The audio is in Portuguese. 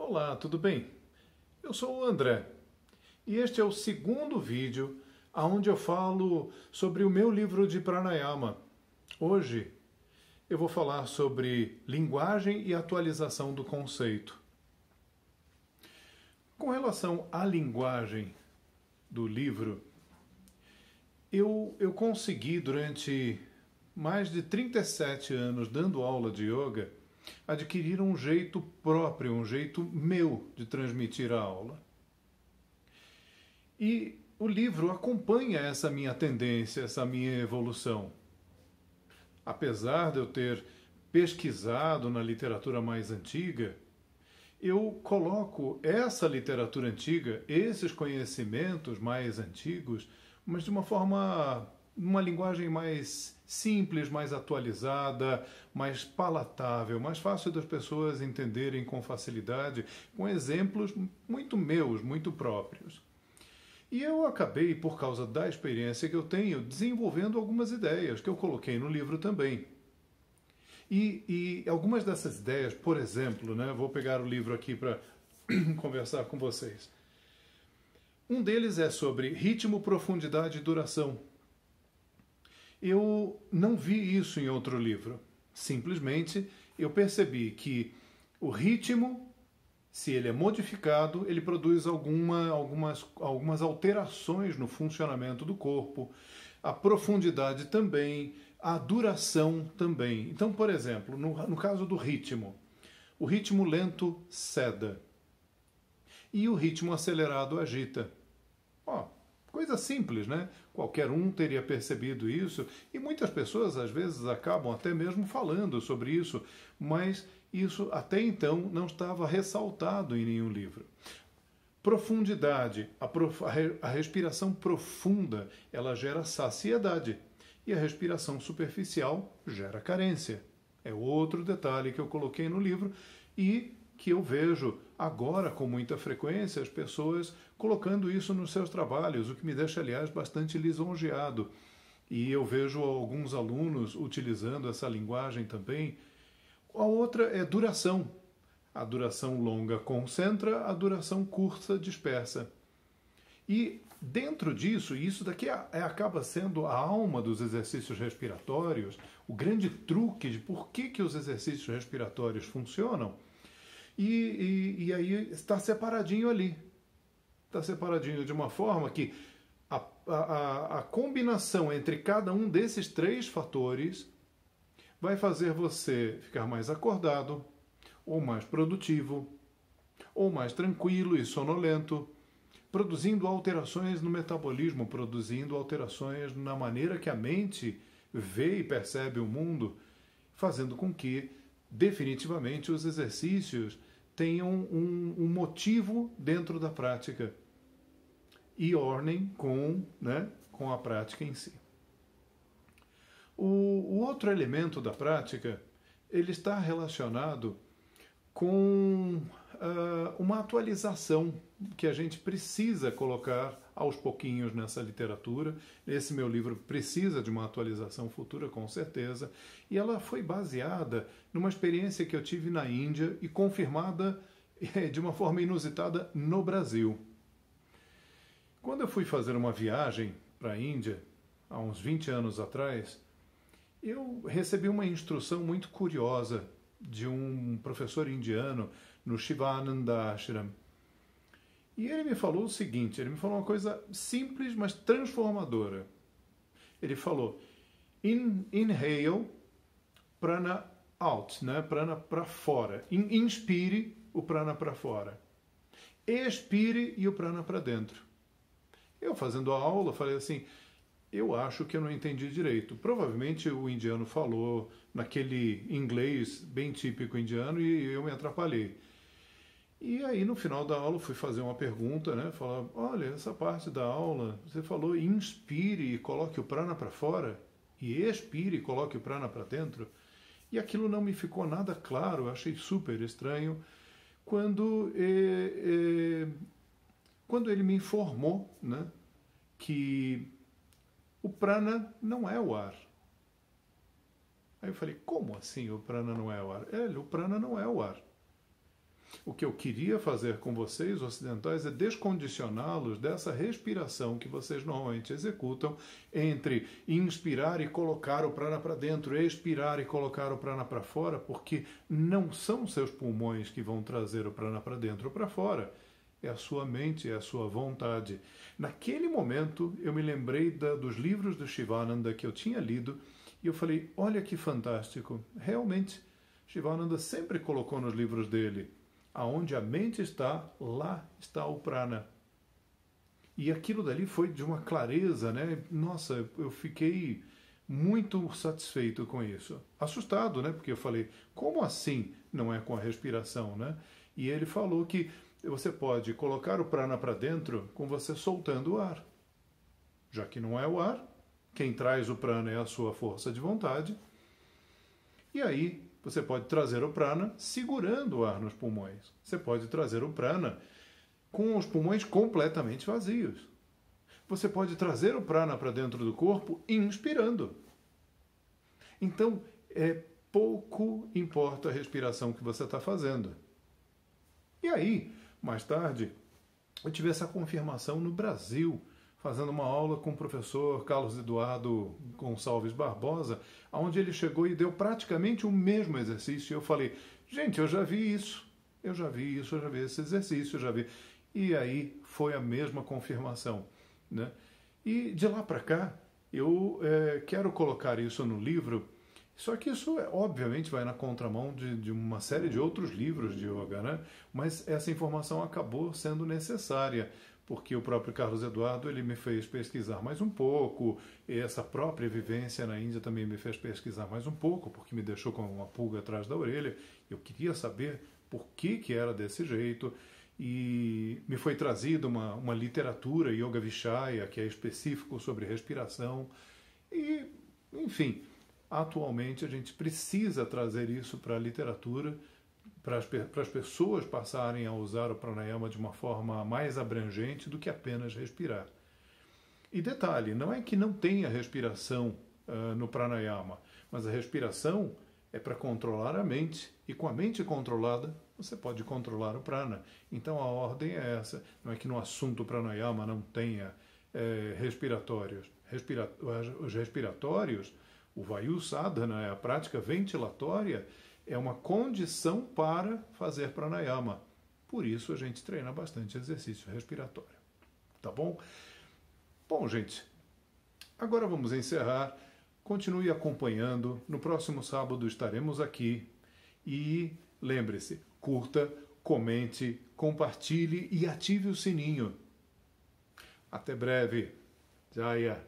Olá, tudo bem? Eu sou o André e este é o segundo vídeo onde eu falo sobre o meu livro de pranayama. Hoje eu vou falar sobre linguagem e atualização do conceito. Com relação à linguagem do livro, eu consegui durante mais de 37 anos dando aula de yoga adquirir um jeito próprio, um jeito meu de transmitir a aula. E o livro acompanha essa minha tendência, essa minha evolução. Apesar de eu ter pesquisado na literatura mais antiga, eu coloco essa literatura antiga, esses conhecimentos mais antigos, mas de uma forma, uma linguagem mais simples, mais atualizada, mais palatável, mais fácil das pessoas entenderem com facilidade, com exemplos muito meus, muito próprios. E eu acabei, por causa da experiência que eu tenho, desenvolvendo algumas ideias que eu coloquei no livro também. E algumas dessas ideias, por exemplo, né, vou pegar o livro aqui para conversar com vocês. Um deles é sobre ritmo, profundidade e duração. Eu não vi isso em outro livro. Simplesmente eu percebi que o ritmo, se ele é modificado, ele produz algumas alterações no funcionamento do corpo, a profundidade também, a duração também. Então, por exemplo, no caso do ritmo, o ritmo lento ceda e o ritmo acelerado agita. Coisa simples, né? Qualquer um teria percebido isso e muitas pessoas às vezes acabam até mesmo falando sobre isso, mas isso até então não estava ressaltado em nenhum livro. Profundidade, a respiração profunda, ela gera saciedade e a respiração superficial gera carência. É outro detalhe que eu coloquei no livro e que eu vejo agora com muita frequência as pessoas colocando isso nos seus trabalhos, o que me deixa, aliás, bastante lisonjeado. E eu vejo alguns alunos utilizando essa linguagem também. A outra é duração. A duração longa concentra, a duração curta dispersa. E dentro disso, e isso daqui acaba sendo a alma dos exercícios respiratórios, o grande truque de por que os exercícios respiratórios funcionam, e aí está separadinho ali. Está separadinho de uma forma que a combinação entre cada um desses três fatores vai fazer você ficar mais acordado, ou mais produtivo, ou mais tranquilo e sonolento, produzindo alterações no metabolismo, produzindo alterações na maneira que a mente vê e percebe o mundo, fazendo com que, definitivamente, os exercícios tenham um motivo dentro da prática e ornem com a prática em si. O outro elemento da prática, ele está relacionado com uma atualização que a gente precisa colocar aos pouquinhos nessa literatura. Esse meu livro precisa de uma atualização futura, com certeza, e ela foi baseada numa experiência que eu tive na Índia e confirmada de uma forma inusitada no Brasil. Quando eu fui fazer uma viagem para a Índia, há uns 20 anos atrás, eu recebi uma instrução muito curiosa de um professor indiano no Shivananda Ashram. E ele me falou o seguinte, ele me falou uma coisa simples, mas transformadora. Ele falou, inhale, prana out, né? Prana para fora. Inspire o prana para fora. Expire e o prana para dentro. Eu, fazendo a aula, falei assim, eu acho que eu não entendi direito. Provavelmente o indiano falou naquele inglês bem típico indiano e eu me atrapalhei. E aí, no final da aula, fui fazer uma pergunta, né? Falar, olha, essa parte da aula, você falou inspire e coloque o prana para fora, e expire e coloque o prana para dentro. E aquilo não me ficou nada claro, eu achei super estranho, quando ele me informou, né, que o prana não é o ar. Aí eu falei, como assim o prana não é o ar? O prana não é o ar. O que eu queria fazer com vocês, ocidentais, é descondicioná-los dessa respiração que vocês normalmente executam entre inspirar e colocar o prana para dentro, expirar e colocar o prana para fora, porque não são seus pulmões que vão trazer o prana para dentro ou para fora. É a sua mente, é a sua vontade. Naquele momento, eu me lembrei dos livros do Shivananda que eu tinha lido e eu falei, olha que fantástico. Realmente, Shivananda sempre colocou nos livros dele, aonde a mente está, lá está o prana. E aquilo dali foi de uma clareza, né? Nossa, eu fiquei muito satisfeito com isso. Assustado, né? Porque eu falei, como assim não é com a respiração, né? E ele falou que você pode colocar o prana para dentro com você soltando o ar. Já que não é o ar, quem traz o prana é a sua força de vontade. E aí você pode trazer o prana segurando o ar nos pulmões. Você pode trazer o prana com os pulmões completamente vazios. Você pode trazer o prana para dentro do corpo inspirando. Então, pouco importa a respiração que você está fazendo. E aí, mais tarde, eu tive essa confirmação no Brasil, fazendo uma aula com o professor Carlos Eduardo Gonçalves Barbosa, onde ele chegou e deu praticamente o mesmo exercício. E eu falei, gente, eu já vi isso, eu já vi esse exercício, eu já vi. E aí foi a mesma confirmação, né? E de lá para cá, eu quero colocar isso no livro. Só que isso, obviamente, vai na contramão de uma série de outros livros de yoga, né? Mas essa informação acabou sendo necessária, porque o próprio Carlos Eduardo ele me fez pesquisar mais um pouco, e essa própria vivência na Índia também me fez pesquisar mais um pouco, porque me deixou com uma pulga atrás da orelha. Eu queria saber por que era desse jeito, e me foi trazida uma literatura, Yoga Vichaya, que é específico sobre respiração, e, enfim... Atualmente, a gente precisa trazer isso para a literatura, para as pessoas passarem a usar o pranayama de uma forma mais abrangente do que apenas respirar. E detalhe, não é que não tenha respiração no pranayama, mas a respiração é para controlar a mente, e com a mente controlada, você pode controlar o prana. Então a ordem é essa, não é que no assunto pranayama não tenha respiratórios. Os respiratórios, o Vayu Sadhana, a prática ventilatória, é uma condição para fazer pranayama. Por isso a gente treina bastante exercício respiratório. Tá bom? Bom, gente, agora vamos encerrar. Continue acompanhando. No próximo sábado estaremos aqui. E lembre-se, curta, comente, compartilhe e ative o sininho. Até breve. Jaya.